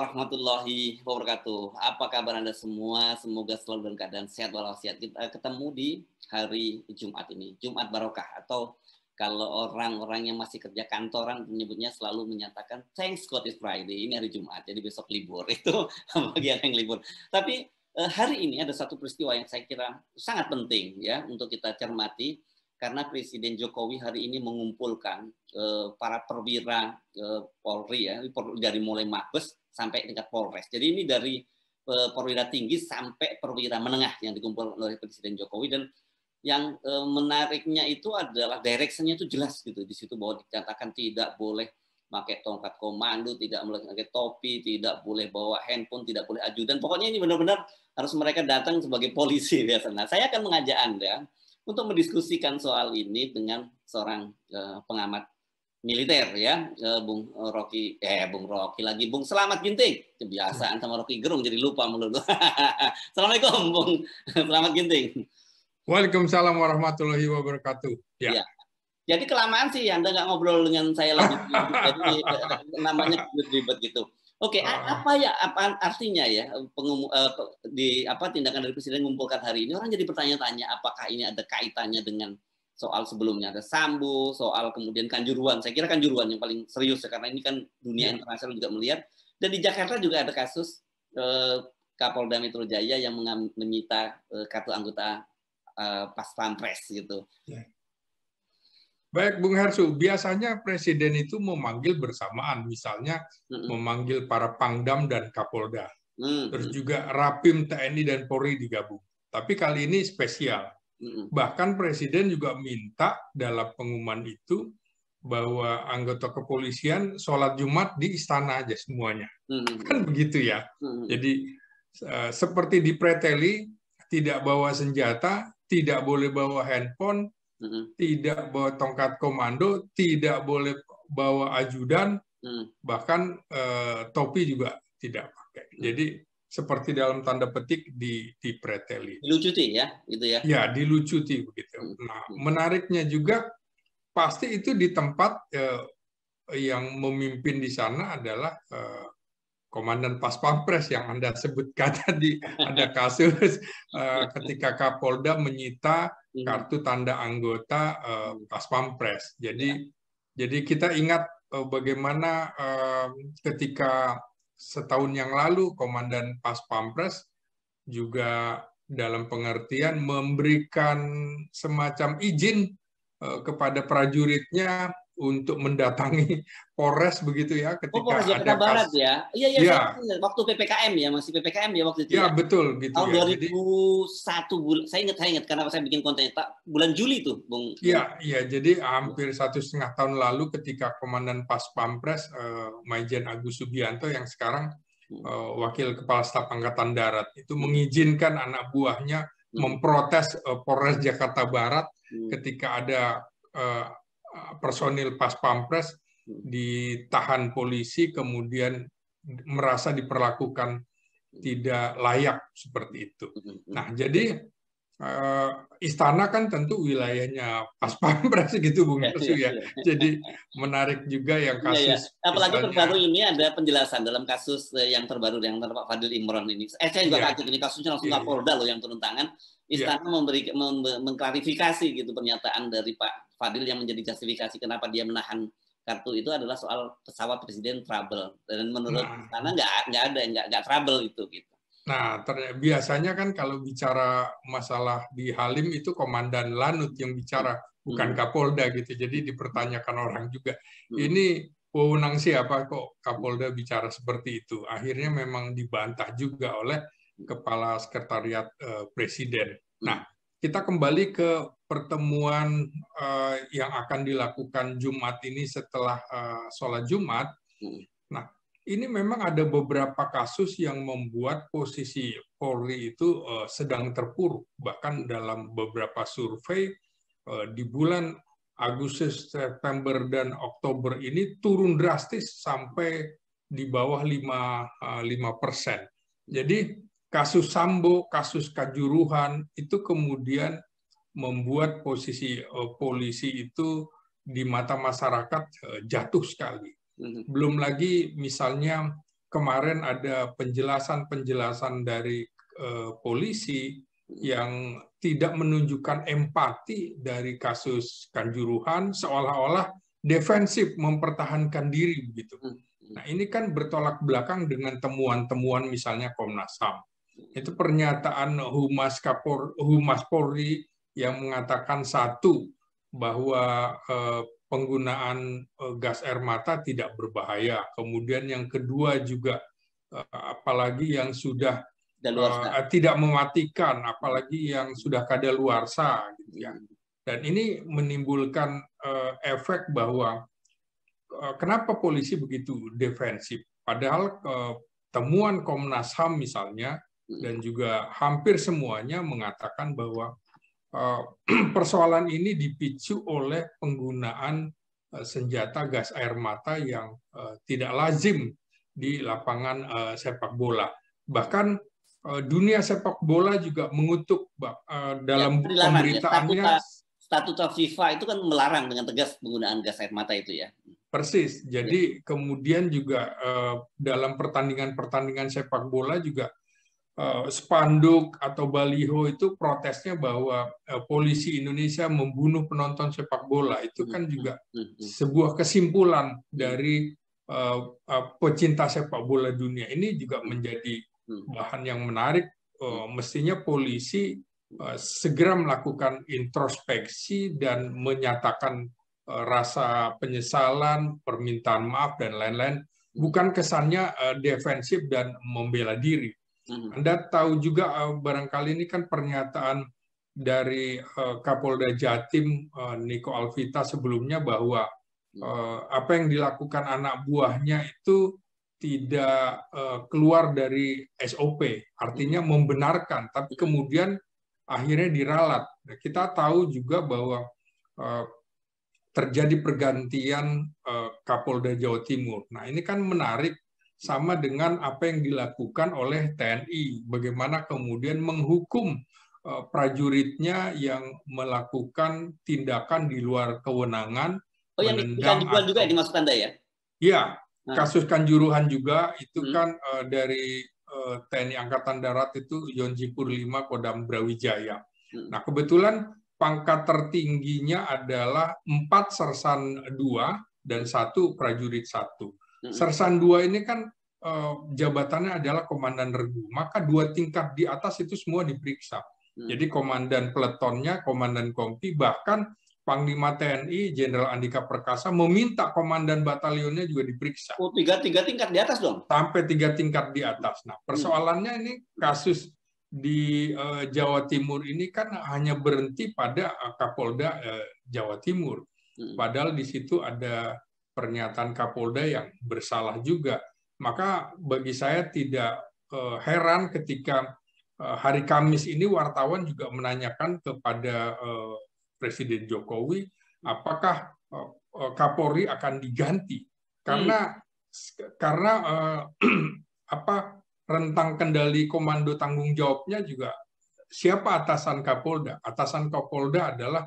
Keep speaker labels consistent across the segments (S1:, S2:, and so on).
S1: warahmatullahi wabarakatuh. Apa kabar Anda semua? Semoga selalu dalam keadaan sehat walafiat. Kita ketemu di hari Jumat ini, Jumat Barokah, atau kalau orang-orang yang masih kerja kantoran menyebutnya selalu menyatakan thanks God it's Friday. Ini hari Jumat, jadi besok libur. Itu bagian yang libur. Tapi hari ini ada satu peristiwa yang saya kira sangat penting ya untuk kita cermati, karena Presiden Jokowi hari ini mengumpulkan para perwira Polri ya, dari mulai Mabes sampai tingkat Polres. Jadi ini dari perwira tinggi sampai perwira menengah yang dikumpulkan oleh Presiden Jokowi, dan yang menariknya itu adalah direction-nya itu jelas gitu. Di situ bahwa dikatakan tidak boleh pakai tongkat komando, tidak boleh pakai topi, tidak boleh bawa handphone, tidak boleh ajudan. Pokoknya ini benar-benar harus mereka datang sebagai polisi biasa. Nah, saya akan mengajak Anda untuk mendiskusikan soal ini dengan seorang pengamat militer ya, Bung Rocky Slamet Ginting. Kebiasaan sama Rocky Gerung jadi lupa melulu. Assalamualaikum Bung Slamet Ginting.
S2: Waalaikumsalam warahmatullahi wabarakatuh.
S1: Ya. Jadi kelamaan sih Anda nggak ngobrol dengan saya lagi. Jadi namanya ribet gitu. Oke, apa artinya ya tindakan dari Presiden mengumpulkan hari ini? Orang jadi bertanya-tanya apakah ini ada kaitannya dengan soal sebelumnya, ada Sambo, soal kemudian Kanjuruhan. Saya kira Kanjuruhan yang paling serius ya, karena ini kan dunia internasional juga melihat. Dan di Jakarta juga ada kasus Kapolda Metro Jaya yang menyita kartu anggota Pas Pampres gitu.
S2: Baik, Bung Hersu, biasanya Presiden itu memanggil bersamaan, misalnya memanggil para Pangdam dan Kapolda, terus juga Rapim TNI dan Polri digabung. Tapi kali ini spesial. Bahkan Presiden juga minta dalam pengumuman itu bahwa anggota kepolisian sholat Jumat di istana aja semuanya. Kan begitu ya. Jadi seperti dipreteli, tidak bawa senjata, tidak boleh bawa handphone, tidak bawa tongkat komando, tidak boleh bawa ajudan, bahkan topi juga tidak pakai. Jadi seperti dalam tanda petik dipreteli.
S1: Dilucuti ya, gitu ya?
S2: Ya, dilucuti begitu. Nah, menariknya juga pasti itu di tempat yang memimpin di sana adalah Komandan Pas Pampres yang Anda sebutkan tadi. Ada kasus ketika Kapolda menyita kartu tanda anggota Pas Pampres. Jadi kita ingat bagaimana ketika setahun yang lalu Komandan Pas Pampres juga dalam pengertian memberikan semacam izin kepada prajuritnya untuk mendatangi Polres begitu ya, ketika
S1: Polres Jakarta Barat ya. Iya. Waktu PPKM ya, masih PPKM ya waktu itu.
S2: Ya, betul gitu.
S1: Tahun 2001 bulan, saya ingat karena saya bikin konten bulan Juli tuh, Bung.
S2: Iya, jadi hampir 1,5 tahun lalu ketika Komandan Pas Pampres Maijen Agus Subianto yang sekarang Wakil Kepala Staf Angkatan Darat itu mengizinkan anak buahnya memprotes Polres Jakarta Barat ketika ada personil Pas Pampres ditahan polisi kemudian merasa diperlakukan tidak layak seperti itu. Nah, jadi istana kan tentu wilayahnya Pas Pampres gitu, Bung Hersu ya. Jadi menarik juga yang kasus.
S1: Apalagi terbaru ini ada penjelasan dalam kasus yang terbaru yang Pak Fadil Imron ini. Saya juga kaget ini kasusnya langsung Kapolda loh yang turun tangan. Istana mengklarifikasi gitu pernyataan dari Pak Fadil yang menjadi justifikasi kenapa dia menahan kartu itu adalah soal pesawat Presiden trouble, dan menurut istana nggak trouble itu gitu.
S2: Nah, biasanya kan kalau bicara masalah di Halim itu Komandan Lanut yang bicara, bukan Kapolda gitu. Jadi dipertanyakan orang juga, ini wewenang siapa kok Kapolda bicara seperti itu. Akhirnya memang dibantah juga oleh Kepala Sekretariat Presiden. Nah, kita kembali ke pertemuan yang akan dilakukan Jumat ini setelah sholat Jumat. Nah, ini memang ada beberapa kasus yang membuat posisi Polri itu sedang terpuruk. Bahkan dalam beberapa survei di bulan Agustus, September, dan Oktober ini turun drastis sampai di bawah 5%. Jadi kasus Sambo, kasus Kanjuruhan itu kemudian membuat posisi polisi itu di mata masyarakat jatuh sekali. Belum lagi misalnya kemarin ada penjelasan-penjelasan dari polisi yang tidak menunjukkan empati dari kasus Kanjuruhan, seolah-olah defensif mempertahankan diri begitu. Nah, ini kan bertolak belakang dengan temuan-temuan misalnya Komnas HAM. Itu pernyataan Humas Polri yang mengatakan satu, bahwa penggunaan gas air mata tidak berbahaya. Kemudian yang kedua juga, apalagi yang sudah tidak mematikan, apalagi yang sudah kadaluarsa, gitu ya. Dan ini menimbulkan efek bahwa kenapa polisi begitu defensif? Padahal temuan Komnas HAM misalnya, dan juga hampir semuanya mengatakan bahwa persoalan ini dipicu oleh penggunaan senjata gas air mata yang tidak lazim di lapangan sepak bola. Bahkan dunia sepak bola juga mengutuk dalam pemberitaannya.
S1: Statuta FIFA itu kan melarang dengan tegas penggunaan gas air mata itu ya.
S2: Persis. Jadi kemudian juga dalam pertandingan-pertandingan sepak bola juga spanduk atau baliho itu protesnya bahwa polisi Indonesia membunuh penonton sepak bola. Itu kan juga sebuah kesimpulan dari pecinta sepak bola dunia. Ini juga menjadi bahan yang menarik. Mestinya polisi segera melakukan introspeksi dan menyatakan rasa penyesalan, permintaan maaf, dan lain-lain. Bukan kesannya defensif dan membela diri. Anda tahu juga barangkali ini kan pernyataan dari Kapolda Jatim Niko Alvita sebelumnya bahwa apa yang dilakukan anak buahnya itu tidak keluar dari SOP, artinya membenarkan, tapi kemudian akhirnya diralat. Kita tahu juga bahwa terjadi pergantian Kapolda Jawa Timur. Nah, ini kan menarik, sama dengan apa yang dilakukan oleh TNI, bagaimana kemudian menghukum prajuritnya yang melakukan tindakan di luar kewenangan.
S1: Yang Kanjuruhan juga yang dimaksud Anda ya?
S2: Iya, kasus Kanjuruhan juga itu kan dari TNI Angkatan Darat itu Yonji Purlima Kodam Brawijaya. Nah, kebetulan pangkat tertingginya adalah 4 sersan 2 dan 1 prajurit 1. Sersan 2 ini kan jabatannya adalah komandan regu, maka 2 tingkat di atas itu semua diperiksa. Jadi komandan peletonnya, komandan kompi, bahkan Panglima TNI Jenderal Andika Perkasa meminta komandan batalionnya juga diperiksa.
S1: Oh, 3 tingkat di atas dong?
S2: Sampai 3 tingkat di atas. Nah, persoalannya ini kasus di Jawa Timur ini kan hanya berhenti pada Kapolda Jawa Timur. Padahal di situ ada pernyataan Kapolda yang bersalah juga. Maka bagi saya tidak heran ketika hari Kamis ini wartawan juga menanyakan kepada Presiden Jokowi apakah Kapolri akan diganti karena rentang kendali komando tanggung jawabnya juga siapa atasan Kapolda? Atasan Kapolda adalah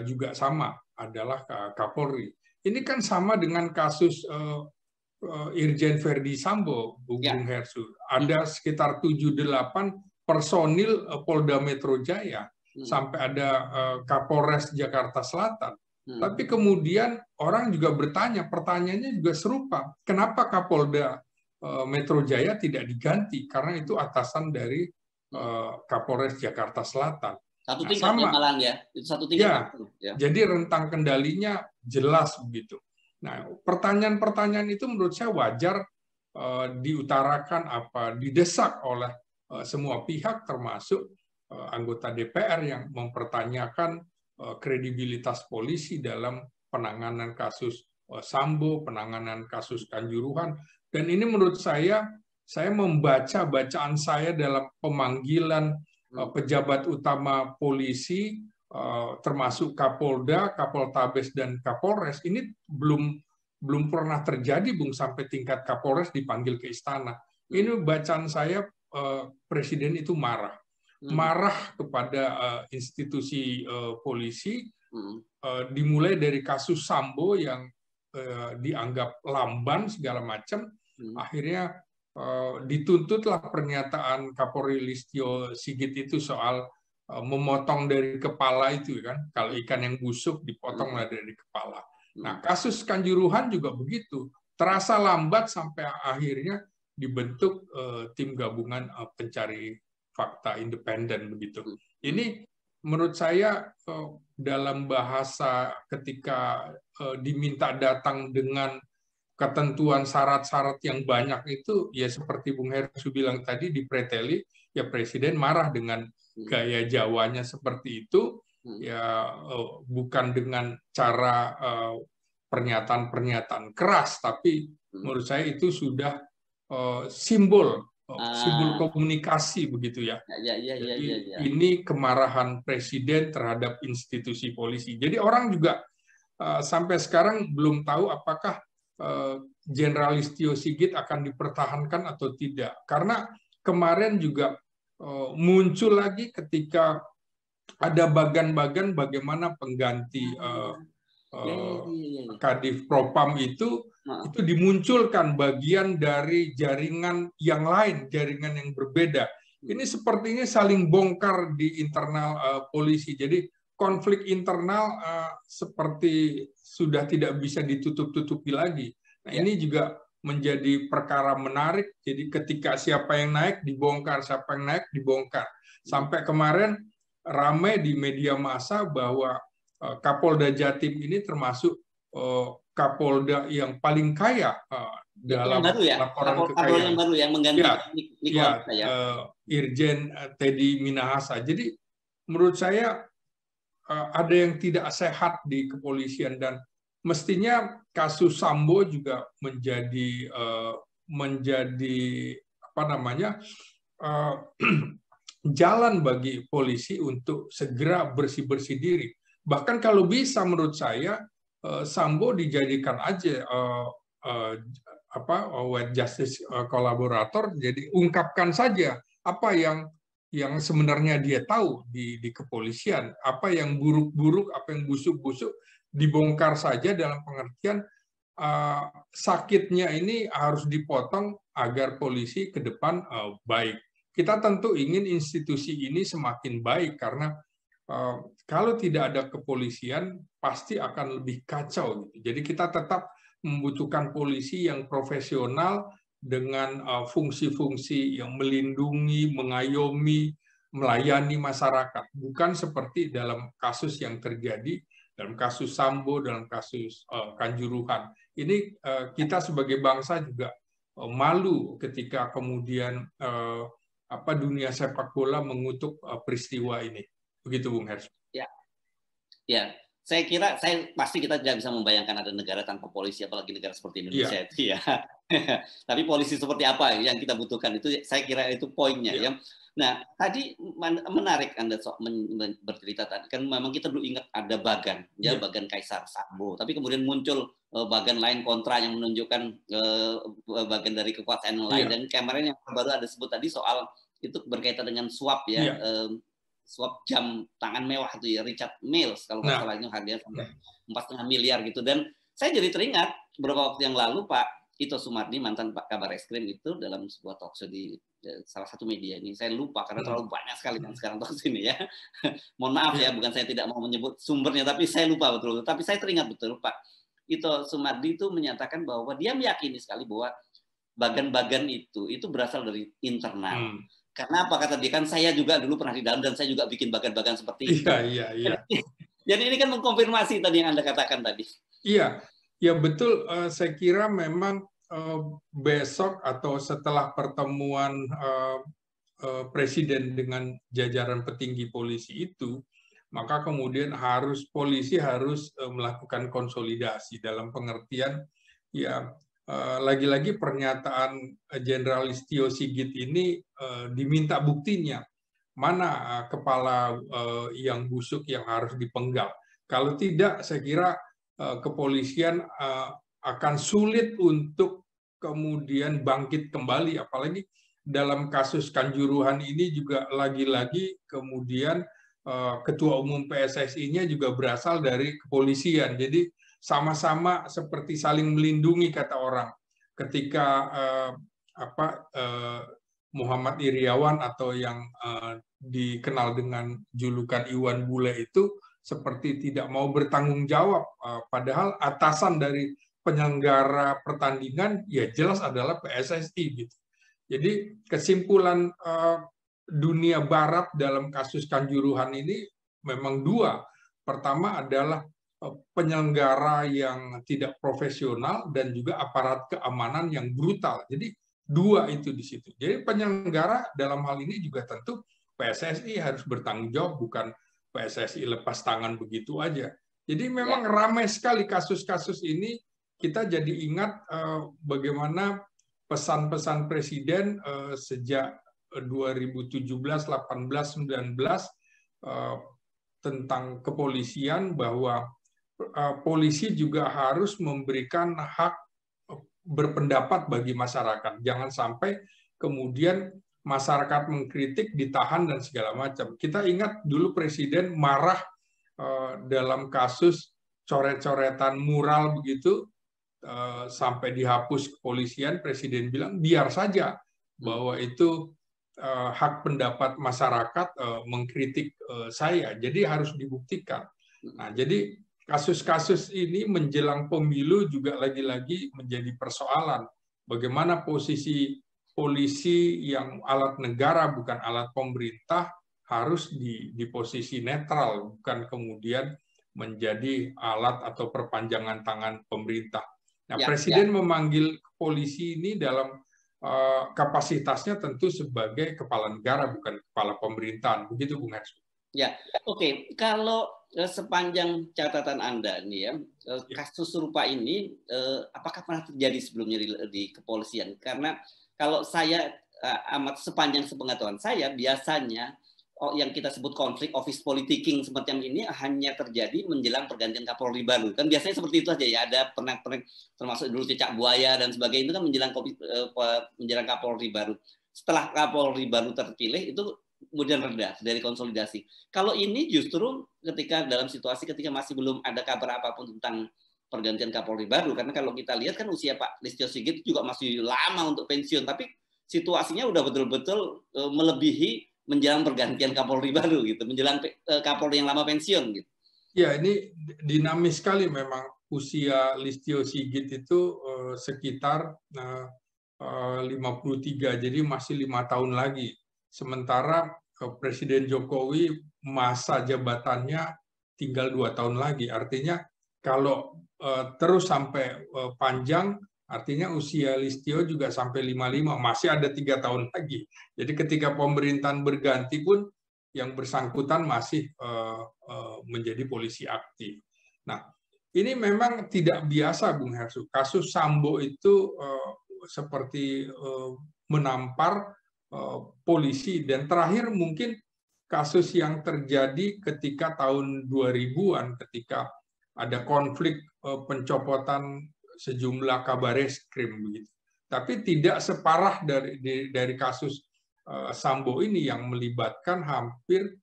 S2: juga sama, adalah Kapolri. Ini kan sama dengan kasus Irjen Verdi Sambo, Bung Hersu. Ada sekitar 7-8 personil Polda Metro Jaya, sampai ada Kapolres Jakarta Selatan. Tapi kemudian orang juga bertanya, pertanyaannya juga serupa. Kenapa Kapolda Metro Jaya tidak diganti? Karena itu atasan dari Kapolres Jakarta Selatan.
S1: Satu tingkat ya malah ya, itu satu tingkat.
S2: Ya. Jadi rentang kendalinya jelas begitu. Nah, pertanyaan-pertanyaan itu menurut saya wajar diutarakan, didesak oleh semua pihak, termasuk anggota DPR yang mempertanyakan kredibilitas polisi dalam penanganan kasus Sambo, penanganan kasus Kanjuruhan. Dan ini menurut saya membaca bacaan saya dalam pemanggilan pejabat utama polisi, termasuk Kapolda, Kapoltabes, dan Kapolres, ini belum pernah terjadi, Bung, sampai tingkat Kapolres dipanggil ke istana. Ini bacaan saya, Presiden itu marah kepada institusi polisi, dimulai dari kasus Sambo yang dianggap lamban segala macam, akhirnya dituntutlah pernyataan Kapolri Listio Sigit itu soal memotong dari kepala itu kan, kalau ikan yang busuk dipotonglah dari kepala. Nah, kasus Kanjuruhan juga begitu, terasa lambat sampai akhirnya dibentuk tim gabungan pencari fakta independen begitu. Ini menurut saya dalam bahasa ketika diminta datang dengan ketentuan syarat-syarat yang banyak itu, ya seperti Bung Hersu bilang tadi dipreteli, ya Presiden marah dengan gaya Jawanya seperti itu, ya bukan dengan cara pernyataan-pernyataan keras, tapi menurut saya itu sudah simbol komunikasi begitu ya. Jadi ini kemarahan Presiden terhadap institusi polisi. Jadi orang juga sampai sekarang belum tahu apakah Jenderal Listio Sigit akan dipertahankan atau tidak. Karena kemarin juga muncul lagi ketika ada bagan-bagan bagaimana pengganti Kadif Propam itu dimunculkan bagian dari jaringan yang lain, jaringan yang berbeda. Ini sepertinya saling bongkar di internal polisi. Jadi konflik internal seperti sudah tidak bisa ditutup-tutupi lagi. Nah, ini juga menjadi perkara menarik. Jadi ketika siapa yang naik dibongkar, siapa yang naik dibongkar. Sampai kemarin ramai di media massa bahwa Kapolda Jatim ini termasuk Kapolda yang paling kaya dalam laporan kekayaan.
S1: Yang baru yang mengganti
S2: Irjen Teddy Minahasa. Jadi menurut saya ada yang tidak sehat di kepolisian dan mestinya kasus Sambo juga menjadi jalan bagi polisi untuk segera bersih-bersih diri. Bahkan kalau bisa menurut saya Sambo dijadikan aja wet justice kolaborator, jadi ungkapkan saja apa yang sebenarnya dia tahu di kepolisian, apa yang buruk-buruk, apa yang busuk-busuk, dibongkar saja dalam pengertian sakitnya ini harus dipotong agar polisi ke depan baik. Kita tentu ingin institusi ini semakin baik karena kalau tidak ada kepolisian pasti akan lebih kacau. Jadi kita tetap membutuhkan polisi yang profesional dengan fungsi-fungsi yang melindungi, mengayomi, melayani masyarakat. Bukan seperti dalam kasus yang terjadi, dalam kasus Sambo, dalam kasus Kanjuruhan. Ini kita sebagai bangsa juga malu ketika kemudian dunia sepak bola mengutuk peristiwa ini. Begitu, Bung Hersu.
S1: Ya. Saya kira pasti kita tidak bisa membayangkan ada negara tanpa polisi, apalagi negara seperti Indonesia itu ya. Tapi polisi seperti apa yang kita butuhkan itu, saya kira itu poinnya ya. Nah, tadi menarik Anda bercerita tadi kan memang kita dulu ingat ada Bagan, Bagan Kaisar Sambo. Tapi kemudian muncul Bagan lain kontra yang menunjukkan bagian dari kekuasaan yang lain. Dan kemarin yang baru ada sebut tadi soal itu berkaitan dengan suap ya. Suap jam tangan mewah itu ya, Richard Mills kalau nggak salah, itu harganya sampai 4,5 miliar gitu. Dan saya jadi teringat beberapa waktu yang lalu Pak Ito Sumardi, mantan Pak Kabar Eskrim itu dalam sebuah talkshow di salah satu media ini, saya lupa karena terlalu banyak sekali kan sekarang talkshow ini ya. Mohon maaf ya, bukan saya tidak mau menyebut sumbernya, tapi saya lupa betul. Tapi saya teringat betul Pak Ito Sumardi itu menyatakan bahwa dia meyakini sekali bahwa bagan-bagan itu berasal dari internal. Karena apa kata dia, kan saya juga dulu pernah di dalam dan saya juga bikin bagan-bagan seperti itu.
S2: Iya.
S1: Jadi ini kan mengkonfirmasi tadi yang Anda katakan tadi.
S2: Iya, ya betul. Saya kira memang besok atau setelah pertemuan Presiden dengan jajaran petinggi polisi itu, maka kemudian polisi harus melakukan konsolidasi dalam pengertian ya. Lagi-lagi pernyataan Jenderal Listio Sigit ini diminta buktinya. Mana kepala yang busuk yang harus dipenggal. Kalau tidak, saya kira kepolisian akan sulit untuk kemudian bangkit kembali. Apalagi dalam kasus Kanjuruhan ini juga lagi-lagi kemudian Ketua Umum PSSI-nya juga berasal dari kepolisian. Jadi sama-sama seperti saling melindungi kata orang. ketika Muhammad Iriawan atau yang dikenal dengan julukan Iwan Bule itu seperti tidak mau bertanggung jawab, padahal atasan dari penyelenggara pertandingan ya jelas adalah PSSI gitu. Jadi kesimpulan dunia barat dalam kasus Kanjuruhan ini memang dua. Pertama adalah penyelenggara yang tidak profesional dan juga aparat keamanan yang brutal. Jadi dua itu di situ. Jadi penyelenggara dalam hal ini juga tentu PSSI harus bertanggung jawab, bukan PSSI lepas tangan begitu aja. Jadi memang ramai sekali kasus-kasus ini. Kita jadi ingat bagaimana pesan-pesan presiden sejak 2017, 18, 19 tentang kepolisian, bahwa polisi juga harus memberikan hak berpendapat bagi masyarakat. Jangan sampai kemudian masyarakat mengkritik, ditahan, dan segala macam. Kita ingat dulu presiden marah dalam kasus coret-coretan mural begitu, sampai dihapus kepolisian. Presiden bilang biar saja, bahwa itu hak pendapat masyarakat mengkritik saya, jadi harus dibuktikan. Nah, jadi kasus-kasus ini menjelang pemilu juga lagi-lagi menjadi persoalan. Bagaimana posisi polisi yang alat negara bukan alat pemerintah harus di posisi netral, bukan kemudian menjadi alat atau perpanjangan tangan pemerintah. Nah, presiden memanggil polisi ini dalam kapasitasnya tentu sebagai kepala negara, bukan kepala pemerintahan. Begitu, Bung Hersu.
S1: Ya, oke. Kalau sepanjang catatan Anda nih ya, kasus serupa ini apakah pernah terjadi sebelumnya di kepolisian? Karena kalau saya amat sepanjang sepengetahuan saya, biasanya yang kita sebut konflik office politicking semacam ini hanya terjadi menjelang pergantian Kapolri baru. Kan biasanya seperti itu aja ya. Ada pernah termasuk dulu cicak buaya dan sebagainya, itu kan menjelang Kapolri baru. Setelah Kapolri baru terpilih itu kemudian reda dari konsolidasi. Kalau ini justru ketika dalam situasi ketika masih belum ada kabar apapun tentang pergantian Kapolri baru, karena kalau kita lihat kan usia Pak Listio Sigit juga masih lama untuk pensiun, tapi situasinya udah betul-betul melebihi menjelang pergantian Kapolri baru gitu, menjelang Kapolri yang lama pensiun gitu.
S2: Ya, ini dinamis sekali memang. Usia Listio Sigit itu sekitar 53, jadi masih 5 tahun lagi. Sementara Presiden Jokowi masa jabatannya tinggal 2 tahun lagi. Artinya kalau terus sampai panjang, artinya usia Listio juga sampai 55, masih ada 3 tahun lagi. Jadi ketika pemerintahan berganti pun yang bersangkutan masih menjadi polisi aktif. Nah, ini memang tidak biasa, Bung Hersu. Kasus Sambo itu seperti menampar polisi, dan terakhir mungkin kasus yang terjadi ketika tahun 2000-an ketika ada konflik pencopotan sejumlah kabareskrim begitu. Tapi tidak separah dari kasus Sambo ini yang melibatkan hampir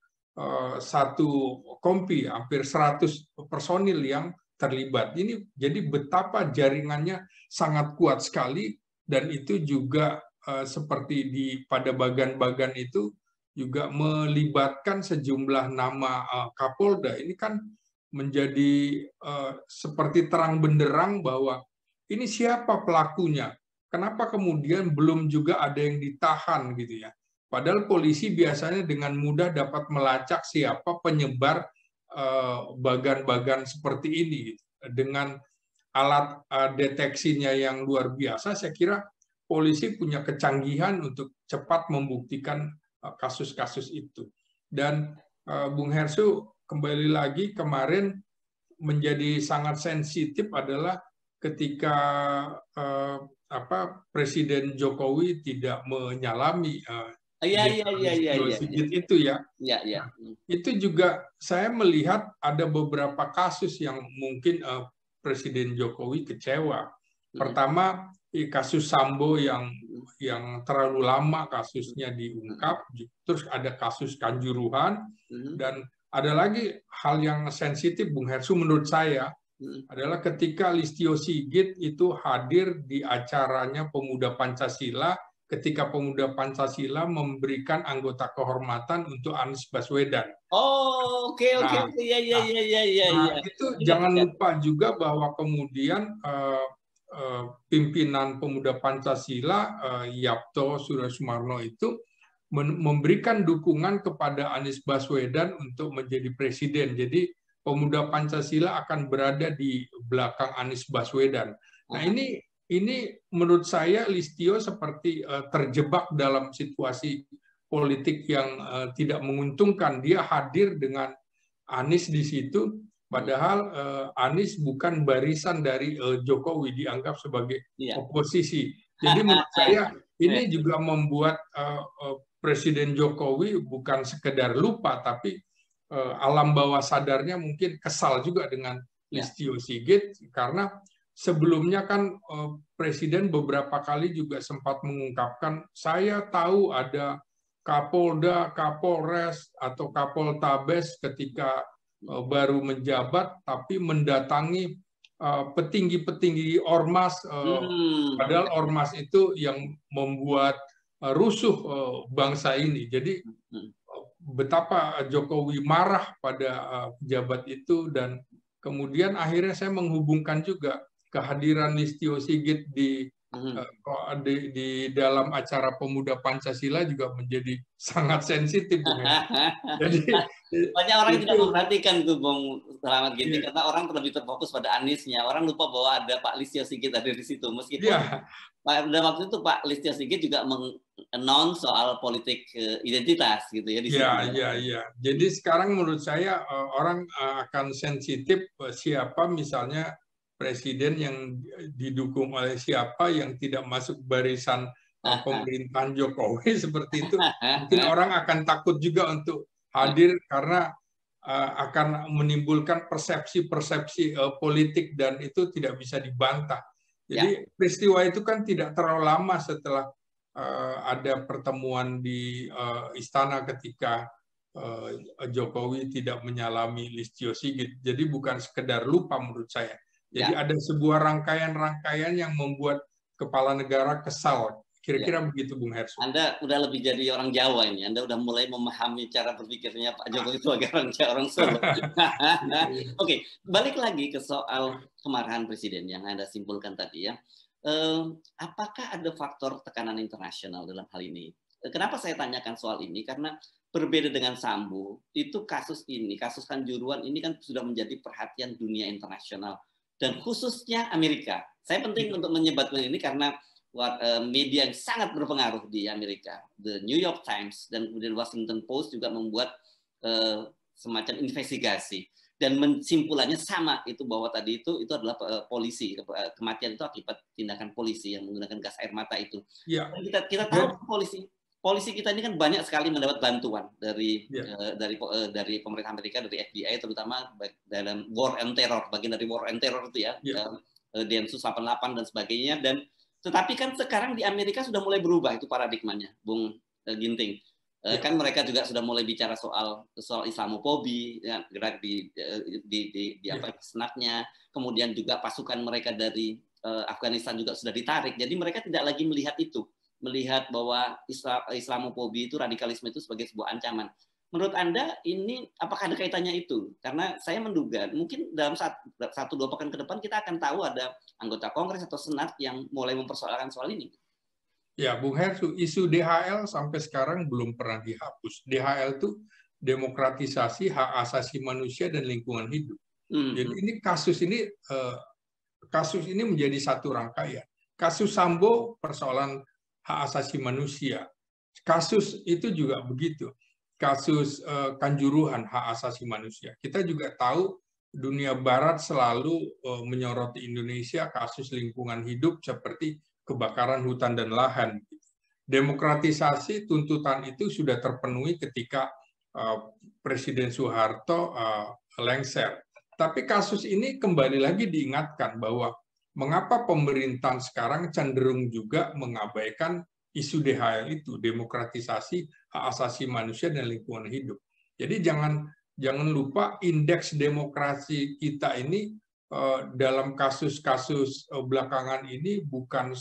S2: satu kompi, hampir 100 personil yang terlibat. Ini jadi betapa jaringannya sangat kuat sekali, dan itu juga seperti pada bagan-bagan itu juga melibatkan sejumlah nama Kapolda. Ini kan menjadi seperti terang benderang bahwa ini siapa pelakunya. Kenapa kemudian belum juga ada yang ditahan gitu ya. Padahal polisi biasanya dengan mudah dapat melacak siapa penyebar bagan-bagan seperti ini gitu. Dengan alat deteksinya yang luar biasa, saya kira polisi punya kecanggihan untuk cepat membuktikan kasus-kasus itu. Dan Bung Hersu, kembali lagi kemarin menjadi sangat sensitif adalah ketika Presiden Jokowi tidak menyalami Sigit itu ya. Itu juga saya melihat ada beberapa kasus yang mungkin Presiden Jokowi kecewa. Pertama, kasus Sambo yang terlalu lama kasusnya diungkap, terus ada kasus Kanjuruhan, dan ada lagi hal yang sensitif, Bung Hersu, menurut saya, adalah ketika Listio Sigit itu hadir di acaranya Pemuda Pancasila, ketika Pemuda Pancasila memberikan anggota kehormatan untuk Anies Baswedan.
S1: Oh, oke,
S2: Nah,
S1: ya, ya, ya, ya, ya,
S2: nah,
S1: ya.
S2: itu jangan lupa juga bahwa kemudian pimpinan Pemuda Pancasila, Yapto Sudarsumarno itu memberikan dukungan kepada Anies Baswedan untuk menjadi presiden. Jadi Pemuda Pancasila akan berada di belakang Anies Baswedan. Nah, ini menurut saya Listio seperti terjebak dalam situasi politik yang tidak menguntungkan. Dia hadir dengan Anies di situ, padahal Anies bukan barisan dari Jokowi, dianggap sebagai oposisi. Jadi menurut saya ini juga membuat Presiden Jokowi bukan sekedar lupa, tapi alam bawah sadarnya mungkin kesal juga dengan Listio Sigit, karena sebelumnya kan Presiden beberapa kali juga sempat mengungkapkan, saya tahu ada Kapolda, Kapolres, atau Kapoltabes ketika baru menjabat, tapi mendatangi petinggi-petinggi ormas, padahal ormas itu yang membuat rusuh bangsa ini. Jadi betapa Jokowi marah pada pejabat itu, dan kemudian akhirnya saya menghubungkan juga kehadiran Listio Sigit di dalam acara Pemuda Pancasila juga menjadi sangat sensitif.
S1: Jadi banyak orang yang tidak memperhatikan tuh Bung Rahmat Ginting, karena orang lebih terfokus pada Aniesnya. Orang lupa bahwa ada Pak Listio Sigit ada di situ. Meskipun pada waktu itu Pak Listio Sigit juga meng-announce soal politik identitas gitu ya di situ.
S2: Iya. Jadi sekarang menurut saya orang akan sensitif siapa misalnya presiden yang didukung oleh siapa yang tidak masuk barisan pemerintahan Jokowi seperti itu. Mungkin orang akan takut juga untuk hadir karena akan menimbulkan persepsi-persepsi politik, dan itu tidak bisa dibantah. Jadi peristiwa itu kan tidak terlalu lama setelah ada pertemuan di istana ketika Jokowi tidak menyalami Listio Sigit. Jadi bukan sekedar lupa menurut saya. Jadi ada sebuah rangkaian-rangkaian yang membuat kepala negara kesal. Kira-kira begitu, Bung Hersu.
S1: Anda udah lebih jadi orang Jawa ini. Anda udah mulai memahami cara berpikirnya Pak Jokowi sebagai orang Solo. Oke, balik lagi ke soal kemarahan Presiden yang Anda simpulkan tadi ya. Apakah ada faktor tekanan internasional dalam hal ini? Kenapa saya tanyakan soal ini? Karena berbeda dengan Sambo, itu kasus Kanjuruhan ini kan sudah menjadi perhatian dunia internasional, dan khususnya Amerika. Saya penting untuk menyebutkan ini karena media yang sangat berpengaruh di Amerika, The New York Times dan kemudian Washington Post juga membuat semacam investigasi, dan simpulannya sama, itu bahwa tadi itu adalah polisi, kematian itu akibat tindakan polisi yang menggunakan gas air mata itu. Kita tahu polisi kita ini kan banyak sekali mendapat bantuan dari pemerintah Amerika, dari FBI terutama dalam war and terror, bagian dari war and terror itu ya, Densus 88 dan sebagainya. Dan tetapi kan sekarang di Amerika sudah mulai berubah itu paradigmanya, Bung Ginting. Kan mereka juga sudah mulai bicara soal Islamofobi, ya, gerak di senatnya, kemudian juga pasukan mereka dari Afghanistan juga sudah ditarik. Jadi mereka tidak lagi melihat bahwa Islamofobi itu, radikalisme itu sebagai sebuah ancaman. Menurut Anda ini apakah ada kaitannya itu? Karena saya menduga mungkin dalam 1-2 pekan ke depan kita akan tahu ada anggota Kongres atau Senat yang mulai mempersoalkan soal ini.
S2: Ya, Bung Hersu, isu DHL sampai sekarang belum pernah dihapus. DHL itu demokratisasi hak asasi manusia dan lingkungan hidup. Jadi ini kasus ini menjadi satu rangkaian. Kasus Sambo persoalan hak asasi manusia. Kasus itu juga begitu. Kasus Kanjuruhan hak asasi manusia. Kita juga tahu dunia barat selalu menyoroti Indonesia kasus lingkungan hidup seperti kebakaran hutan dan lahan. Demokratisasi tuntutan itu sudah terpenuhi ketika Presiden Soeharto lengser. Tapi kasus ini kembali lagi diingatkan bahwa mengapa pemerintahan sekarang cenderung juga mengabaikan isu DHL itu, demokratisasi hak asasi manusia dan lingkungan hidup. Jadi jangan lupa indeks demokrasi kita ini dalam kasus-kasus belakangan ini bukan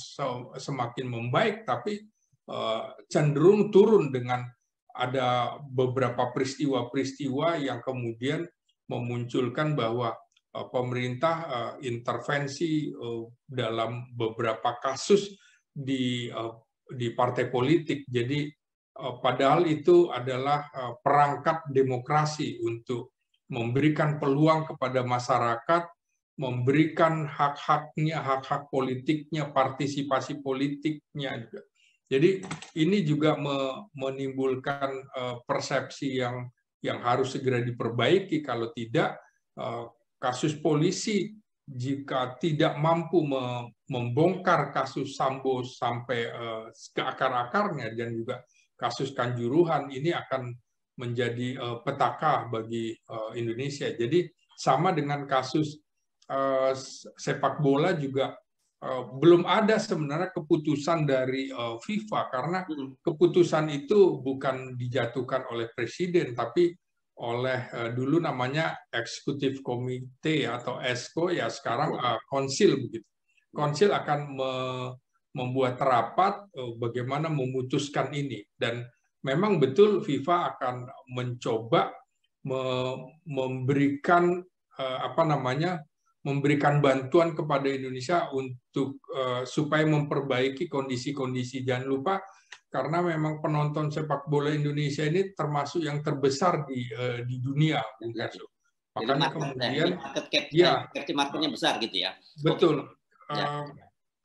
S2: semakin membaik, tapi cenderung turun dengan ada beberapa peristiwa-peristiwa yang kemudian memunculkan bahwa pemerintah intervensi dalam beberapa kasus di partai politik. Jadi padahal itu adalah perangkat demokrasi untuk memberikan peluang kepada masyarakat, memberikan hak-haknya, hak-hak politiknya, partisipasi politiknya juga. Jadi ini juga menimbulkan persepsi yang harus segera diperbaiki. Kalau tidak, kasus polisi jika tidak mampu membongkar kasus Sambo sampai ke akar-akarnya dan juga kasus Kanjuruhan, ini akan menjadi petaka bagi Indonesia. Jadi sama dengan kasus sepak bola juga belum ada sebenarnya keputusan dari FIFA, karena keputusan itu bukan dijatuhkan oleh presiden, tapi oleh dulu namanya Executive Committee atau ESCO, ya sekarang konsil begitu. Konsil akan membuat rapat bagaimana memutuskan ini, dan memang betul FIFA akan mencoba memberikan memberikan bantuan kepada Indonesia untuk supaya memperbaiki kondisi-kondisi. Jangan lupa, karena memang penonton sepak bola Indonesia ini termasuk yang terbesar di dunia. Makanya kemudian
S1: marketnya besar gitu ya.
S2: Betul.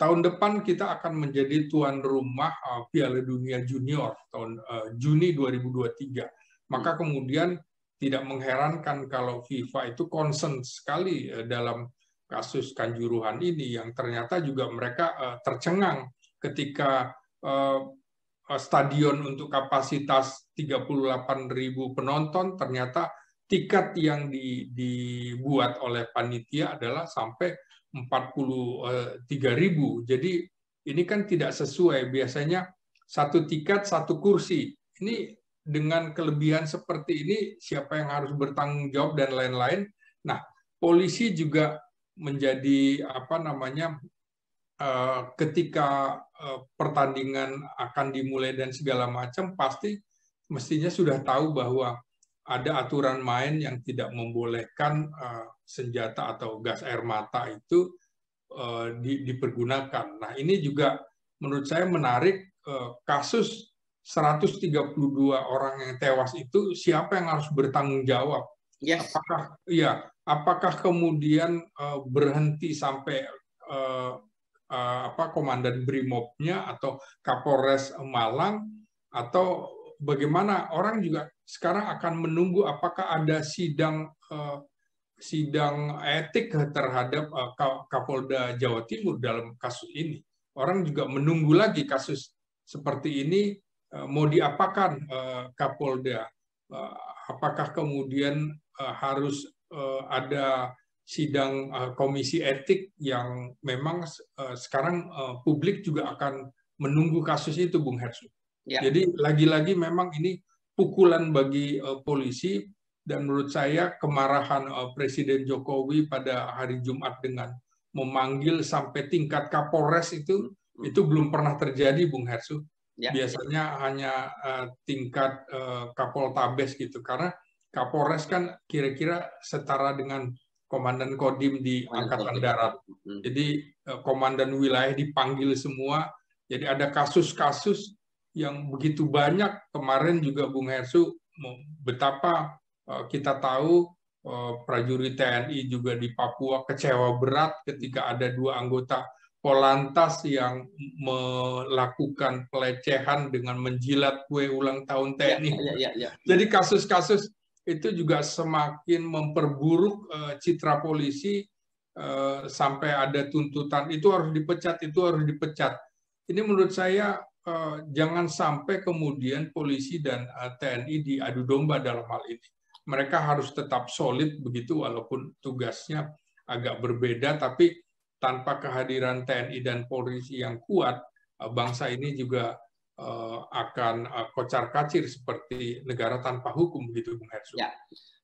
S2: Tahun depan kita akan menjadi tuan rumah Piala Dunia Junior tahun Juni 2023. Maka kemudian tidak mengherankan kalau FIFA itu concern sekali dalam kasus Kanjuruhan ini, yang ternyata juga mereka tercengang ketika stadion untuk kapasitas 38.000 penonton, ternyata tiket yang dibuat oleh panitia adalah sampai 43.000. Jadi ini kan tidak sesuai. Biasanya satu tiket, satu kursi. Ini dengan kelebihan seperti ini, siapa yang harus bertanggung jawab dan lain-lain. Nah, polisi juga menjadi ketika pertandingan akan dimulai dan segala macam, pasti mestinya sudah tahu bahwa ada aturan main yang tidak membolehkan senjata atau gas air mata itu dipergunakan. Nah, ini juga menurut saya menarik, kasus 132 orang yang tewas itu siapa yang harus bertanggung jawab? Yes. Apakah kemudian berhenti sampai komandan Brimobnya atau Kapolres Malang, atau bagaimana? Orang juga sekarang akan menunggu apakah ada sidang etik terhadap Kapolda Jawa Timur dalam kasus ini. Orang juga menunggu lagi kasus seperti ini mau diapakan Kapolda. Apakah kemudian harus ada sidang komisi etik yang memang sekarang publik juga akan menunggu kasus itu, Bung Hersu. Ya. Jadi lagi-lagi memang ini pukulan bagi polisi, dan menurut saya kemarahan Presiden Jokowi pada hari Jumat dengan memanggil sampai tingkat Kapolres itu belum pernah terjadi, Bung Hersu. Ya. Biasanya hanya tingkat Kapoltabes gitu, karena Kapolres kan kira-kira setara dengan komandan Kodim di Angkatan Darat. Jadi komandan wilayah dipanggil semua. Jadi ada kasus-kasus yang begitu banyak. Kemarin juga Bung Hersu, betapa kita tahu prajurit TNI juga di Papua kecewa berat ketika ada 2 anggota Polantas yang melakukan pelecehan dengan menjilat kue ulang tahun TNI. Jadi kasus-kasus itu juga semakin memperburuk citra polisi, sampai ada tuntutan itu harus dipecat, itu harus dipecat. Ini menurut saya jangan sampai kemudian polisi dan TNI diadu domba dalam hal ini. Mereka harus tetap solid begitu, walaupun tugasnya agak berbeda, tapi tanpa kehadiran TNI dan polisi yang kuat, bangsa ini juga akan kocar-kacir seperti negara tanpa hukum, begitu, Bung Hersu.
S1: Ya,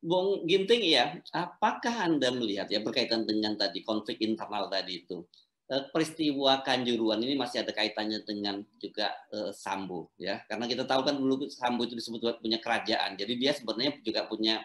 S1: Bung Ginting ya, apakah Anda melihat ya berkaitan dengan tadi konflik internal tadi itu, peristiwa Kanjuruhan ini masih ada kaitannya dengan juga Sambo ya, karena kita tahu kan dulu Sambo itu disebut punya kerajaan, jadi dia sebenarnya juga punya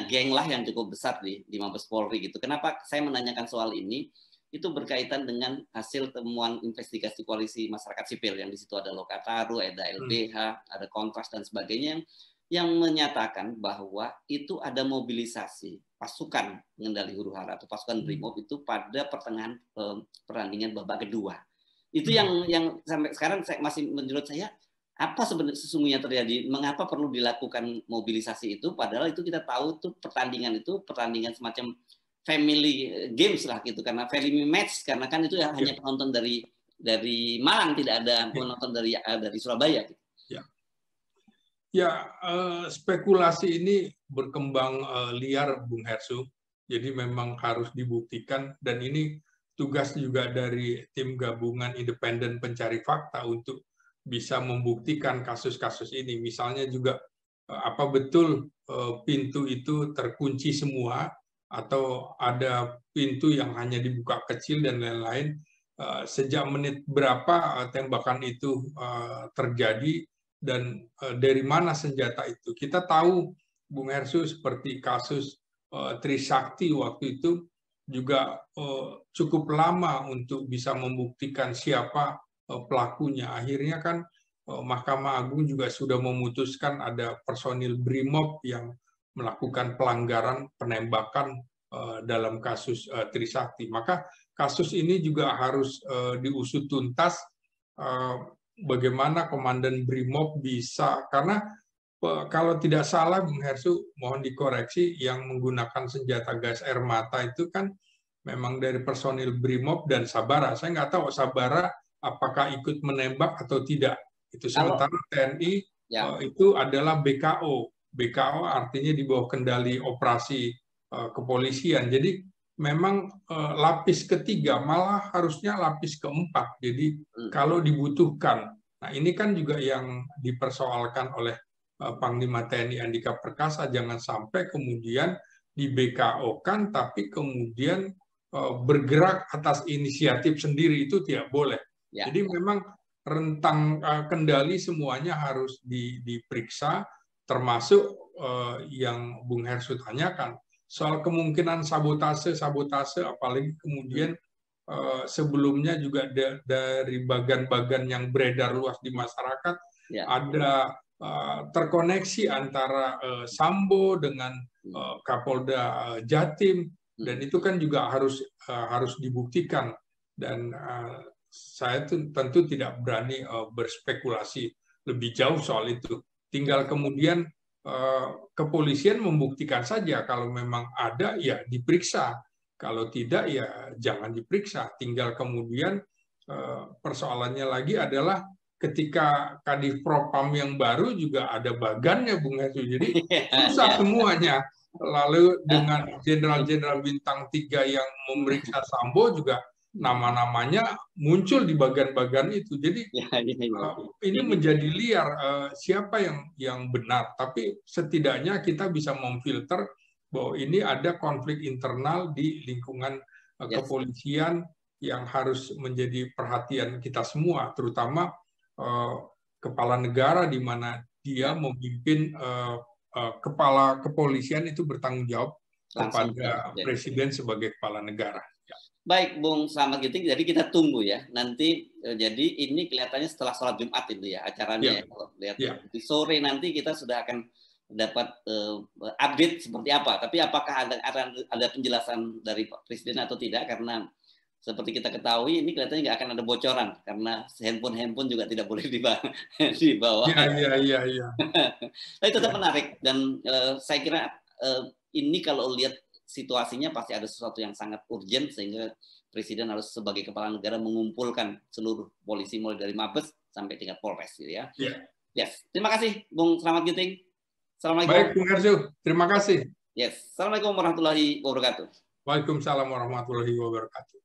S1: geng lah yang cukup besar di Mabes Polri gitu. Kenapa saya menanyakan soal ini? Itu berkaitan dengan hasil temuan investigasi koalisi masyarakat sipil yang di situ ada Lokataru, ada LBH, ada Kontras dan sebagainya yang menyatakan bahwa itu ada mobilisasi pasukan pengendali huru-hara atau pasukan BRIMOB itu pada pertengahan pertandingan babak kedua. Itu yang sampai sekarang masih menurut saya apa sebenarnya sesungguhnya terjadi, mengapa perlu dilakukan mobilisasi itu, padahal itu kita tahu tuh pertandingan semacam family games lah gitu, karena family match, karena kan itu ya hanya penonton dari Malang, tidak ada penonton dari Surabaya gitu.
S2: Ya, spekulasi ini berkembang liar, Bung Hersu. Jadi memang harus dibuktikan, dan ini tugas juga dari tim gabungan independen pencari fakta untuk bisa membuktikan kasus-kasus ini. Misalnya juga apa betul pintu itu terkunci semua, atau ada pintu yang hanya dibuka kecil dan lain-lain. Sejak menit berapa tembakan itu terjadi, dan dari mana senjata itu. Kita tahu, Bung Hersu, seperti kasus Trisakti waktu itu juga cukup lama untuk bisa membuktikan siapa pelakunya. Akhirnya kan Mahkamah Agung juga sudah memutuskan ada personil BRIMOB yang melakukan pelanggaran penembakan dalam kasus Trisakti. Maka kasus ini juga harus diusut tuntas, bagaimana Komandan BRIMOB bisa, karena kalau tidak salah, Bung Hersu, mohon dikoreksi, yang menggunakan senjata gas air mata itu kan memang dari personil BRIMOB dan Sabara. Saya nggak tahu Sabara apakah ikut menembak atau tidak. Itu sementara TNI itu adalah BKO. BKO artinya di bawah kendali operasi kepolisian. Jadi memang lapis ketiga, malah harusnya lapis keempat. Jadi kalau dibutuhkan. Nah, ini kan juga yang dipersoalkan oleh Panglima TNI Andika Perkasa, jangan sampai kemudian di BKO-kan, tapi kemudian bergerak atas inisiatif sendiri, itu tidak boleh. Jadi memang rentang kendali semuanya harus diperiksa, termasuk yang Bung Hersu tanyakan, soal kemungkinan sabotase, apalagi kemudian sebelumnya juga dari bagan-bagan yang beredar luas di masyarakat, ada terkoneksi antara Sambo dengan Kapolda Jatim, dan itu kan juga harus dibuktikan. Dan saya tentu tidak berani berspekulasi lebih jauh soal itu. Tinggal kemudian kepolisian membuktikan saja. Kalau memang ada, ya diperiksa. Kalau tidak, ya jangan diperiksa. Tinggal kemudian persoalannya lagi adalah ketika Kadif Propam yang baru juga ada bagannya, Bung Hersu. Jadi susah semuanya. Lalu dengan jenderal-jenderal bintang 3 yang memeriksa Sambo juga nama-namanya muncul di bagan-bagan itu. Jadi ini menjadi liar, siapa yang benar. Tapi setidaknya kita bisa memfilter bahwa ini ada konflik internal di lingkungan kepolisian yang harus menjadi perhatian kita semua, terutama kepala negara, di mana dia memimpin kepala kepolisian itu bertanggung jawab kepada presiden sebagai kepala negara.
S1: Baik, Bung Slamet Ginting, jadi kita tunggu ya. Nanti jadi ini kelihatannya setelah sholat Jumat itu ya acaranya. Kalau lihat di sore nanti kita sudah akan dapat update seperti apa. Tapi apakah ada penjelasan dari Pak Presiden atau tidak? Karena seperti kita ketahui ini kelihatannya nggak akan ada bocoran, karena handphone juga tidak boleh dibawa.
S2: Iya.
S1: Tapi tetap menarik, dan saya kira ini kalau lihat situasinya pasti ada sesuatu yang sangat urgent, sehingga Presiden harus sebagai kepala negara mengumpulkan seluruh polisi mulai dari Mabes sampai tingkat Polres gitu ya. Yes. Terima kasih Bung Slamet Ginting. Assalamualaikum.
S2: Baik, Bung Hersu. Terima kasih.
S1: Yes. Assalamualaikum warahmatullahi wabarakatuh.
S2: Waalaikumsalam warahmatullahi wabarakatuh.